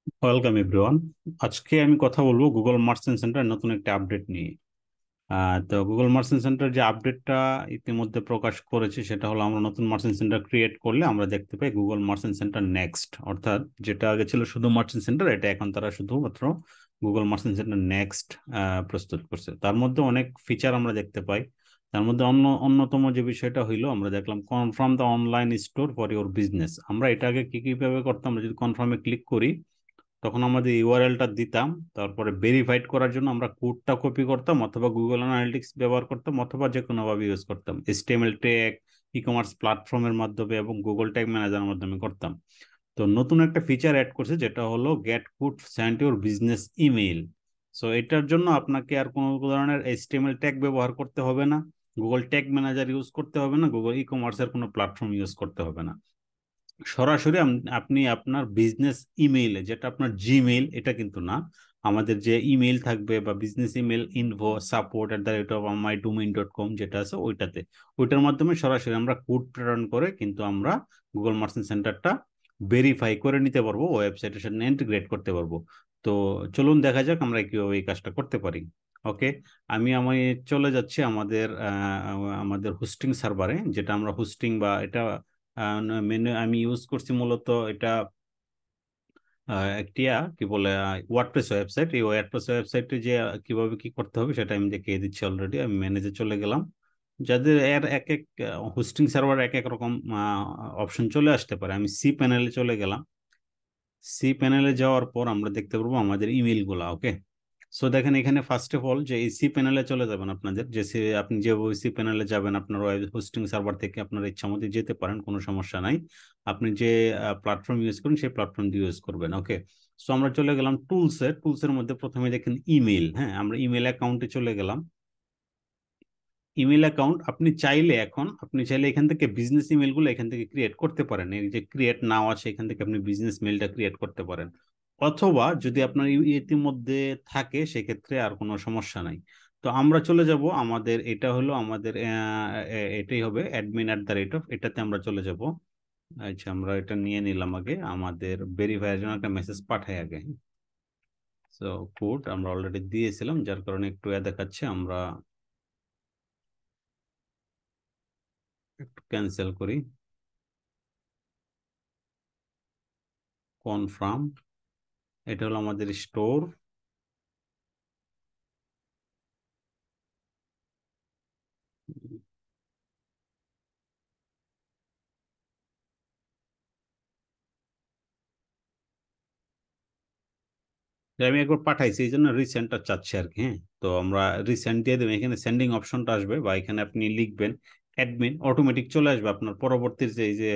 Welcome everyone. আজকে আমি কথা বলবো গুগল মার্চেন্ট সেন্টার নতুন একটা আপডেট নিয়ে। তো গুগল মার্চেন্ট সেন্টার যে আপডেটটা ইতিমধ্যে প্রকাশ করেছে সেটা হলো, আমরা নতুন মার্চেন্ট সেন্টার ক্রিয়েট করলে আমরা দেখতে পাই গুগল মার্চেন্ট সেন্টার নেক্সট। অর্থাৎ যেটা আগে ছিল শুধু মার্চেন্ট সেন্টার, এটা এখন তারা শুধুমাত্র গুগল মার্চেন্ট সেন্টার নেক্সট প্রস্তুত করছে। তার মধ্যে অনেক ফিচার আমরা দেখতে পাই। তার মধ্যে অন্যতম যে বিষয়টা হইলো, আমরা দেখলাম confirm the online store for your business. আমরা এটা আগে কি কিভাবে করতাম? আমরা যদি কনফার্মে ক্লিক করি তখন আমাদের ইউআরএলটা দিতাম, তারপরে ভেরিফাইড করার জন্য আমরা কোডটা কপি করতাম, অথবা গুগল অ্যানালিটিক্স ব্যবহার করতাম, অথবা যে কোনোভাবে ইউজ করতাম এইচটিএমএল ট্যাগ, ই কমার্স প্ল্যাটফর্মের মাধ্যমে এবং গুগল ট্যাগ ম্যানেজারের মাধ্যমে করতাম। তো নতুন একটা ফিচার অ্যাড করছে যেটা হলো gate code send your business email. So এটার জন্য আপনাকে আর কোনো ধরনের এইচটিএমএল ট্যাগ ব্যবহার করতে হবে না, গুগল ট্যাগ ম্যানেজার ইউজ করতে হবে না, গুগল ই কমার্সের কোনো প্ল্যাটফর্ম ইউজ করতে হবে না। সরাসরি আপনি আপনার বিজনেস ইমেইলে, যেটা আপনার জিমেইল, এটা কিন্তু না, আমাদের যে ইমেইল থাকবে বা বিজনেস ইমেইল info@mydomain.com যেটা আছে ওইটাতে, ওইটার মাধ্যমে সরাসরি আমরা কোড প্রেরণ করে কিন্তু আমরা গুগল মার্চেন্ট সেন্টারটা ভেরিফাই করে নিতে পারবো, ওয়েবসাইটের সাথে ইন্টিগ্রেট করতে পারবো। তো চলুন দেখা যাক আমরা কিভাবে এই কাজটা করতে পারি। ওকে, আমি চলে যাচ্ছি আমাদের হোস্টিং সার্ভারে, যেটা আমরা হোস্টিং বা এটা মেনু আমি ইউজ করছি মূলত এটা একটি কি বলে ওয়ার্ডপ্রেস ওয়েবসাইট। এই ওয়ার্ডপ্রেস ওয়েবসাইটে যে কিভাবে কি করতে হবে সেটা আমি দেখিয়ে দিচ্ছি অলরেডি। আমি ম্যানেজে চলে গেলাম। যাদের এর এক এক হোস্টিং সার্ভার এক এক রকম অপশন চলে আসতে পারে, আমি সি প্যানেলে চলে গেলাম। সি প্যানেলে যাওয়ার পর আমরা দেখতে পারবো আমাদের ইমেল গুলা। ওকে, সো দেখেন এখানে ফার্স্ট অফ অল যে এই সি প্যানেলে চলে যাবেন, আপনাদের যে আপনি যে সি প্যানেলে যাবেন আপনার ওয়েব হোস্টিং সার্ভার থেকে আপনার ইচ্ছা মতো যেতে পারেন, কোনো সমস্যা নাই। আপনি যে প্ল্যাটফর্ম ইউজ করেন সেই প্ল্যাটফর্ম দিয়ে ইউজ করবেন। ওকে, সো আমরা চলে গেলাম টুলসের মধ্যে প্রথমে দেখেন ইমেল। হ্যাঁ, আমরা ইমেল অ্যাকাউন্টে চলে গেলাম। ইমেল অ্যাকাউন্ট আপনি চাইলে এখান থেকে বিজনেস ইমেল গুলো এখান থেকে ক্রিয়েট করতে পারেন। এই যে ক্রিয়েট নাও আছে, এখান থেকে আপনি বিজনেস মেলটা ক্রিয়েট করতে পারেন। অথবা যদি আপনার ইতিমধ্যে থাকে সেক্ষেত্রে আর কোনো সমস্যা নাই। তো আমরা চলে যাব, আমাদের এটা হলো আমাদের এটাই হবে admin@, এটাতে আমরা চলে যাব। আচ্ছা, আমরা এটা নিয়ে নিলাম আগে, আমাদের ভেরিফাইয়ের জন্য একটা মেসেজ পাঠাই আগে। সো কোড আমরা অলরেডি দিয়েছিলাম, যার কারণে একটু দেখাচ্ছে। আমরা একটু ক্যান্সেল করি, কনফার্ম। এটা হলো আমাদের স্টোর। আমি একবার পাঠাইছি, এই জন্য রিসেন্টটা চাচ্ছি আর কি। হ্যাঁ, তো আমরা রিসেন্ট দিয়ে দেবেন, এখানে সেন্ডিং অপশনটা আসবে বা এখানে আপনি লিখবেন অ্যাডমিন, অটোমেটিক চলে আসবে আপনার পরবর্তী যে এই যে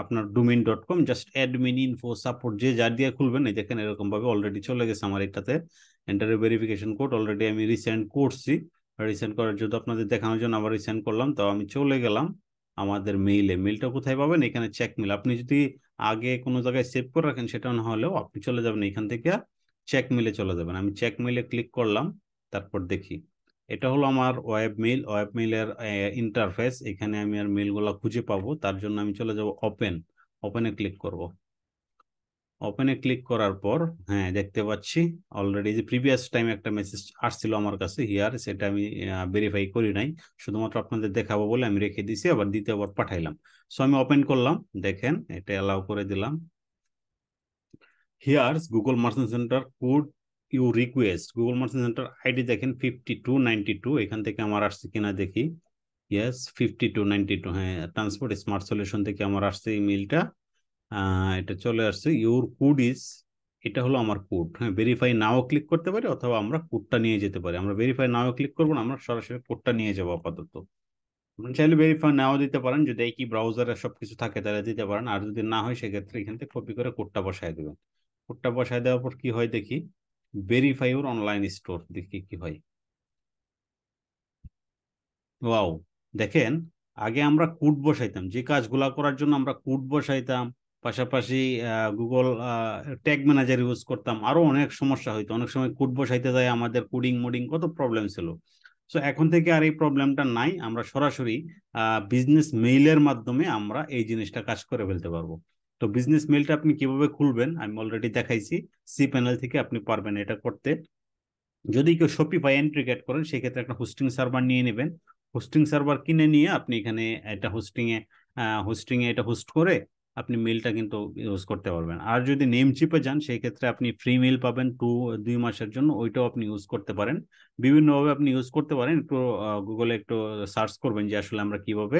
আপনার domain.com, just admin info support যে যা দিয়ে খুলবেন, এই দেখেন এরকম ভাবে অলরেডি চলে গেছে আমার এটাতে। এন্টার ভেরিফিকেশন কোড অলরেডি আমি রিসেন্ট করছি। রিসেন্ট করার জন্য আপনাদের দেখানোর জন্য আবার রিসেন্ট করলাম। তো আমি চলে গেলাম আমাদের মেইলটা কোথায় পাবেন? এখানে চেক মেল। আপনি যদি আগে কোনো জায়গায় সেভ করে রাখেন সেটা না হলেও আপনি চলে যাবেন এখান থেকে চেক মেলে চলে যাবেন। আমি চেক মেলে ক্লিক করলাম, তারপর দেখি এটা হলো আমার ওয়েব মেইলের ইন্টারফেস। এখানে আমি আর মেইলগুলো খুঁজে পাবো, তার জন্য আমি চলে যাব ওপেনে ক্লিক করব। ওপেনে ক্লিক করার পর হ্যাঁ দেখতে পাচ্ছি অলরেডি যে প্রিভিয়াস টাইম একটা মেসেজ আসছিল আমার কাছে হিয়ার, সেটা আমি ভেরিফাই করি নাই, শুধুমাত্র আপনাদের দেখাবো বলে আমি রেখে দিছি, আবার দ্বিতীয়বার পাঠাইলাম। সো আমি ওপেন করলাম, দেখেন এটা অ্যালাউ করে দিলাম। Here's Google Merchant Center code you request. Google Merchant Center ID দেখেন 5292, এখান থেকে আমার আসছে কিনা দেখি। ইয়েস, 5292, হ্যাঁ, ট্রান্সপোর্ট স্মার্ট সলিউশন থেকে আমার আসছে ইমেলটা। এটা চলে আসছে, ইউর কোড ইজ, এটা হলো আমার কোড। হ্যাঁ, ভেরিফাই নাও ক্লিক করতে পারি অথবা আমরা কোডটা নিয়ে যেতে পারি। আমরা ভেরিফাই নাও ক্লিক করবো না, আমরা সরাসরি কোডটা নিয়ে যাবো আপাতত। আপনি চাইলে ভেরিফাই নাও দিতে পারেন, যদি একই ব্রাউজারে সবকিছু থাকে তাহলে দিতে পারেন, আর যদি না হয় সেক্ষেত্রে এখান থেকে কপি করে কোডটা বসায় দেবেন। কোডটা বসায় দেওয়ার পর কি হয় দেখি, ভেরিফাই ওর অনলাইন স্টোর, দেখি কি হয়। ওয়াও, দেখেন আগে আমরা কোড বসাইতাম, যে কাজগুলা করার জন্য আমরা কোড বসাইতাম, পাশাপাশি গুগল ট্যাগ ম্যানেজার ইউজ করতাম, আরো অনেক সমস্যা হইতো, অনেক সময় কোড বসাইতে যায় আমাদের কোডিং মোডিং কত প্রবলেম ছিল। সো এখন থেকে আর এই প্রবলেমটা নাই, আমরা সরাসরি বিজনেস মেইলের মাধ্যমে আমরা এই জিনিসটা কাজ করে ফেলতে পারবো। তো তো বিজনেস মেইলটা আপনি কিভাবে খুলবেন আমি অলরেডি দেখাইছি। সি প্যানেল থেকে আপনি পারবেন এটা করতে। যদি কেউ শপিফাই এন্ট্রি গেট করেন সেক্ষেত্রে একটা হোস্টিং সার্ভার নিয়ে নেবেন। হোস্টিং সার্ভার কিনে নিয়ে আপনি এখানে এটা হোস্টিং এ এটা হোস্ট করে আপনি মেলটা কিন্তু ইউজ করতে পারবেন। আর যদি নেম চিপে যান সেই ক্ষেত্রে আপনি ফ্রি মেল পাবেন 2 মাসের জন্য, ওইটাও আপনি ইউজ করতে পারেন। বিভিন্নভাবে আপনি ইউজ করতে পারেন। একটু গুগলে একটু সার্চ করবেন যে আসলে আমরা কিভাবে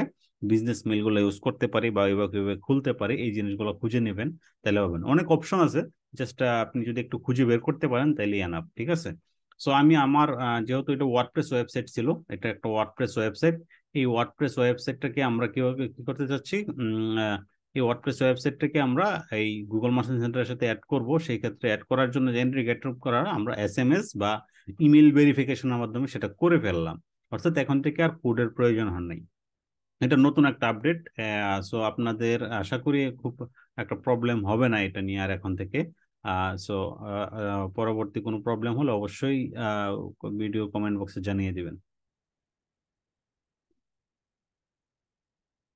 বিজনেস মেলগুলো ইউজ করতে পারি বা এভাবে কিভাবে খুলতে পারি, এই জিনিসগুলো খুঁজে নেবেন, তাহলে পাবেন। অনেক অপশন আছে, জাস্ট আপনি যদি একটু খুঁজে বের করতে পারেন তাহলে এনাফ, ঠিক আছে। সো আমি আমার যেহেতু এটা ওয়ার্ডপ্রেস ওয়েবসাইট ছিল, এটা একটা ওয়ার্ডপ্রেস ওয়েবসাইট, এই ওয়ার্ডপ্রেস ওয়েবসাইটটাকে আমরা কিভাবে কি করতে চাচ্ছি, এই ওয়ার্ডপ্রেস ওয়েবসাইটটাকে আমরা এই গুগল মার্চেন্ট সেন্টারের সাথে অ্যাড করব। সেই ক্ষেত্রে অ্যাড করার জন্য এন্ট্রি গেট করার আমরা এসএমএস বা ইমেল ভেরিফিকেশনের মাধ্যমে সেটা করে ফেললাম। অর্থাৎ এখন থেকে আর কোডের প্রয়োজন হয় নাই। এটা নতুন একটা আপডেট। সো আপনাদের আশা করি খুব একটা প্রবলেম হবে না এটা নিয়ে আর এখন থেকে। সো পরবর্তী কোনো প্রবলেম হলে অবশ্যই ভিডিও কমেন্ট বক্সে জানিয়ে দিবেন।